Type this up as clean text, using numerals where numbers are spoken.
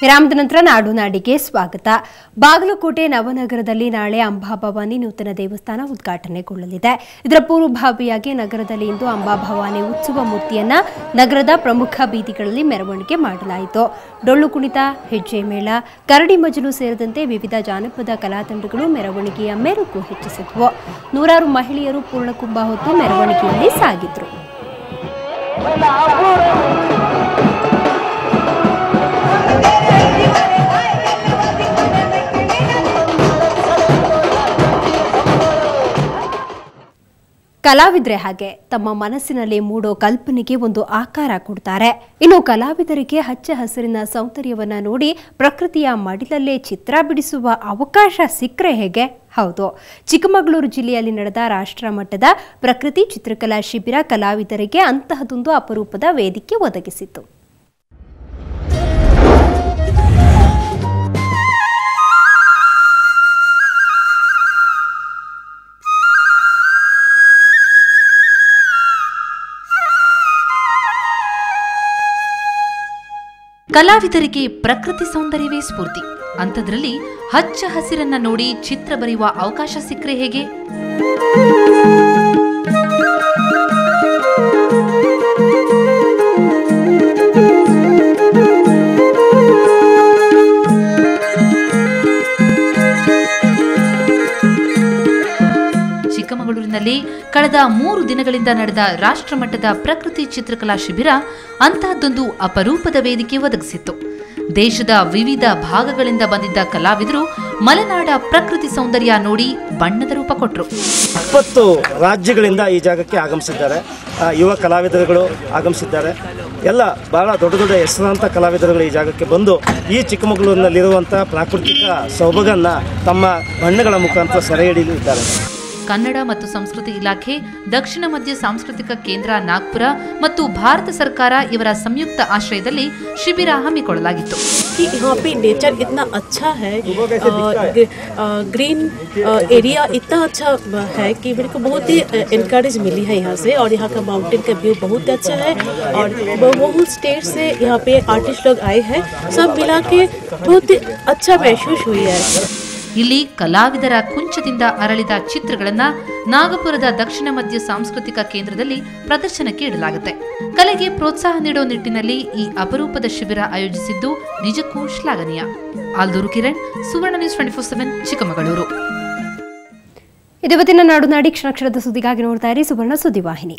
ವಿರಾಮದ ನಂತರ ನಾಡು ನಾಡಿಗೆ ಸ್ವಾಗತ. ಬಾಗಲಕೋಟೆ ನವನಗರದಲ್ಲಿ ನಾಳೆ ಅಂಬಾಭವಾನಿ ನೂತನ ದೇವಸ್ಥಾನ ಉದ್ಘಾಟನೆಗೊಳ್ಳಲಿದೆ. ಇದರ ಪೂರ್ವಭಾವಿಯಾಗಿ ನಗರದಲ್ಲಿ ಇಂದು ಅಂಬಾಭವಾನಿ ಉತ್ಸವ ಮೂರ್ತಿಯನ್ನ ನಗರದ ಪ್ರಮುಖ ಬೀದಿಗಳಲ್ಲಿ ಮೆರವಣಿಗೆ ಮಾಡಲಾಯಿತು. ಡೊಳ್ಳು ಕುಣಿತ, ಹೆಜ್ಜೆ ಮೇಳ, ಕರಡಿ ಮಜಲು ಸೇರಿದಂತೆ ವಿವಿಧ ಜಾನಪದ ಕಲಾತಂಡಗಳು ಮೆರವಣಿಗೆಯ ಮೆರುಗು ಹೆಚ್ಚಿಸಿದ್ವು. ನೂರಾರು ಮಹಿಳೆಯರು ಪೂರ್ಣಕುಂಭ ಹೊತ್ತು ಮೆರವಣಿಗೆಯಲ್ಲಿ ಸಾಗಿದ್ರು. ಕಲಾವಿದರೆ ಹಾಗೆ ತಮ್ಮ ಮನಸ್ಸಿನಲ್ಲಿ ಮೂಡೋ ಕಲ್ಪನೆಗೆ ಒಂದು ಆಕಾರ ಕೊಡ್ತಾರೆ. ಇನ್ನು ಕಲಾವಿದರಿಗೆ ಹಚ್ಚ ಹಸಿರಿನ ಸೌಂದರ್ಯವನ್ನ ನೋಡಿ ಪ್ರಕೃತಿಯ ಮಡಿಲಲ್ಲೇ ಚಿತ್ರ ಬಿಡಿಸುವ ಅವಕಾಶ ಸಿಕ್ಕರೆ ಹೇಗೆ? ಹೌದು, ಚಿಕ್ಕಮಗಳೂರು ಜಿಲ್ಲೆಯಲ್ಲಿ ನಡೆದ ರಾಷ್ಟ್ರ ಮಟ್ಟದ ಪ್ರಕೃತಿ ಚಿತ್ರಕಲಾ ಶಿಬಿರ ಕಲಾವಿದರಿಗೆ ಅಂತಹದೊಂದು ಅಪರೂಪದ ವೇದಿಕೆ ಒದಗಿಸಿತು. ಕಲಾವಿದರಿಗೆ ಪ್ರಕೃತಿ ಸೌಂದರ್ಯವೇ ಸ್ಫೂರ್ತಿ. ಅಂಥದ್ರಲ್ಲಿ ಹಚ್ಚ ಹಸಿರನ್ನ ನೋಡಿ ಚಿತ್ರ ಬರೆಯುವ ಅವಕಾಶ ಸಿಕ್ಕರೆ ಹೇಗೆ? ಚಿಕ್ಕಮಗಳೂರಿನಲ್ಲಿ ಕಳೆದ 3 ದಿನಗಳಿಂದ ನಡೆದ ರಾಷ್ಟ್ರಮಟ್ಟದ ಪ್ರಕೃತಿ ಚಿತ್ರಕಲಾ ಶಿಬಿರ ಅಂತಹದ್ದೊಂದು ಅಪರೂಪದ ವೇದಿಕೆ ಒದಗಿಸಿತ್ತು. ದೇಶದ ವಿವಿಧ ಭಾಗಗಳಿಂದ ಬಂದಿದ್ದ ಕಲಾವಿದರು ಮಲೆನಾಡ ಪ್ರಕೃತಿ ಸೌಂದರ್ಯ ನೋಡಿ ಬಣ್ಣದ ರೂಪ ಕೊಟ್ಟರು. 20 ರಾಜ್ಯಗಳಿಂದ ಈ ಜಾಗಕ್ಕೆ ಆಗಮಿಸಿದ್ದಾರೆ. ಯುವ ಕಲಾವಿದರುಗಳು ಆಗಮಿಸಿದ್ದಾರೆ. ಎಲ್ಲ ಬಹಳ ದೊಡ್ಡ ದೊಡ್ಡ ಹೆಸರಾಂತ ಕಲಾವಿದರುಗಳು ಈ ಜಾಗಕ್ಕೆ ಬಂದು ಈ ಚಿಕ್ಕಮಗಳೂರಿನಲ್ಲಿರುವಂಥ ಪ್ರಾಕೃತಿಕ ಸೊಬಗನ್ನು ತಮ್ಮ ಬಣ್ಣಗಳ ಮುಖಾಂತರ ಸೆರೆ ಹಿಡಿಯಲಿದ್ದಾರೆ. ಕನ್ನಡ ಮತ್ತು ಸಂಸ್ಕೃತಿ ಇಲಾಖೆ, ದಕ್ಷಿಣ ಮಧ್ಯ ಸಾಂಸ್ಕೃತಿಕ ಕೇಂದ್ರ ನಾಗ್ಪುರ ಮತ್ತು ಭಾರತ ಸರ್ಕಾರ ಇವರ ಸಂಯುಕ್ತ ಆಶ್ರಯದಲ್ಲಿ ಶಿಬಿರ ಹಮ್ಮಿಕೊಳ್ಳಲಾಗಿತ್ತು. यहाँ पे नेचर इतना अच्छा है, ग्रीन एरिया इतना अच्छा है कि मेरे को बहुत ही इनकरेज मिली है यहाँ से. और यहाँ का माउंटेन का व्यू बहुत अच्छा है और बहुत स्टेट से यहाँ पे आर्टिस्ट लोग आए हैं. सब मिला के बहुत ही अच्छा महसूस हुई है. ಇಲ್ಲಿ ಕಲಾವಿದರ ಕುಂಚದಿಂದ ಅರಳಿದ ಚಿತ್ರಗಳನ್ನ ನಾಗಪುರದ ದಕ್ಷಿಣ ಮಧ್ಯ ಸಾಂಸ್ಕೃತಿಕ ಕೇಂದ್ರದಲ್ಲಿ ಪ್ರದರ್ಶನಕ್ಕೆ ಇಡಲಾಗುತ್ತೆ. ಕಲೆಗೆ ಪ್ರೋತ್ಸಾಹ ನೀಡೋ ನಿಟ್ಟಿನಲ್ಲಿ ಈ ಅಪರೂಪದ ಶಿಬಿರ ಆಯೋಜಿಸಿದ್ದು ನಿಜಕ್ಕೂ ಶ್ಲಾಘನೀಯ. ಆಲ್ದೂರು ಕಿರಣ್, ಸುವರ್ಣ ನ್ಯೂಸ್ 24/7 ಚಿಕ್ಕಮಗಳೂರು. ಇವತ್ತಿನ ನಾಡು ನಾಡಿ ಕ್ಷಣ ಕ್ಷಣದ ಸುದ್ದಿಗಾಗಿ ನೋಡ್ತಾ ಇರಿ ಸುವರ್ಣ ಸುದ್ದಿವಾಹಿನಿ.